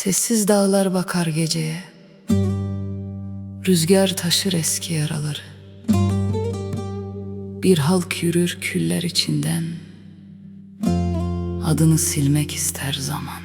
Sessiz dağlar bakar geceye, rüzgar taşır eski yaraları. Bir halk yürür küller içinden, adını silmek ister zaman.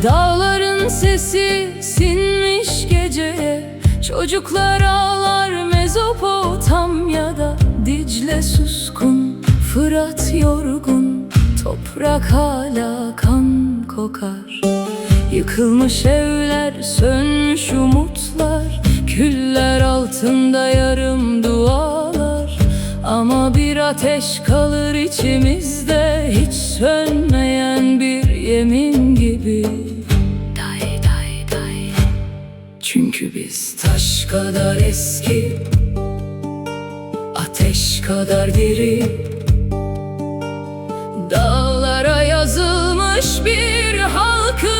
Dağların sesi sinmiş geceye, çocuklar ağlar Mezopotamya'da. Dicle suskun, Fırat yorgun, toprak hala kan kokar. Yıkılmış evler, sönmüş umutlar, küller altında yarım dualar. Ama bir ateş kalır içimizde, hiç sönmeyen bir yemin gibi. Çünkü biz taş kadar eski, ateş kadar diri, dağlara yazılmış bir halkız.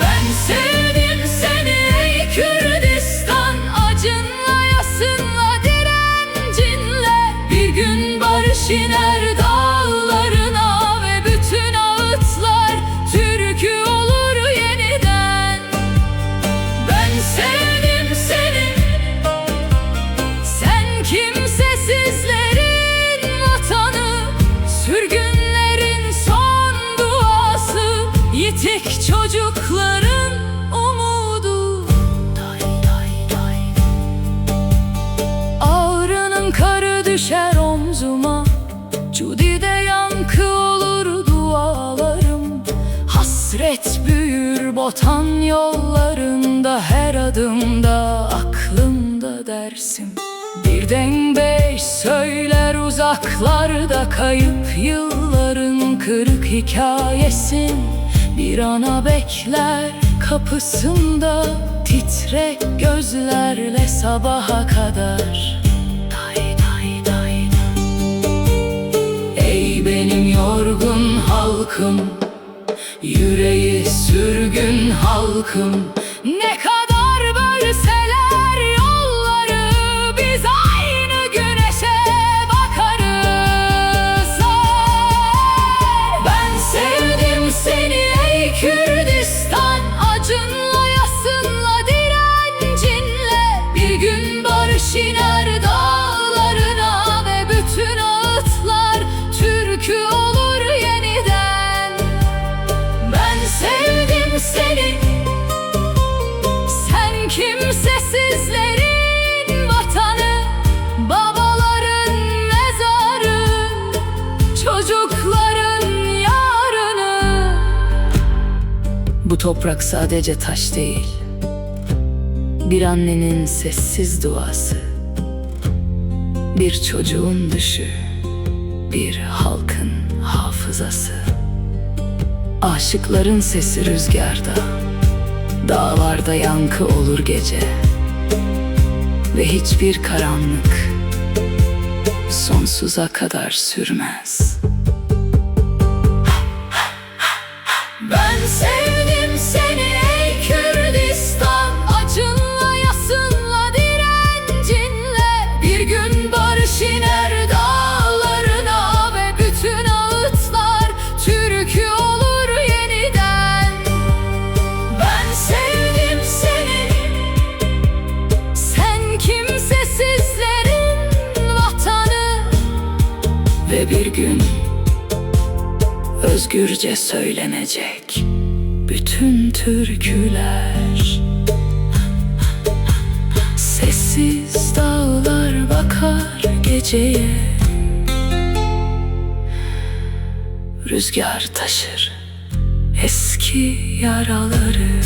Ben sevdim seni ey Kürdistan, acınla yasınla direncinle. Bir gün barış iner dağlarına ve bütün ağıtlar türkü olur yeniden. Ben sevdim seni, sen kimsesizlerin vatanı, sürgünlerin son duası, yitik çocukların umudu. Ağrının karı düşer omzuma, Cudi'de yankı olur dualarım. Hasret büyür Botan yollarında, her adımda aklımda dersim. Bir dengbej söyler uzaklarda, kayıp yılların kırık hikayesin. Bir ana bekler kapısında, titrek gözlerle sabaha kadar. Ey benim yorgun halkım, yüreği sürgün halkım. Ne kadar bölseler yolları, biz aynı güneşe bakarız. Ben sevdim seni ey Kürdistan, acınla yasınla direncinle. Bir gün barış iner dağlarına ve bütün ağıtlar türkü olur yeniden. Ben sevdim seni, sen kimsesizlerin vatanı, babaların mezarı, çocukların yarını. Bu toprak sadece taş değil, bir annenin sessiz duası, bir çocuğun düşü, bir halkın hafızası. Aşıkların sesi rüzgarda, dağlarda yankı olur gece. Ve hiçbir karanlık sonsuza kadar sürmez. Ben sevdim seni ey Kürdistan, acınla yasınla direncinle. Bir gün barış iner dağlarına ve bütün ağıtlar türkü olur yeniden. Ben sevdim seni, sen kimsesizlerin vatanı. Ve bir gün özgürce söylenecek bütün türküler. Sessiz dağlar bakar geceye, rüzgar taşır eski yaraları.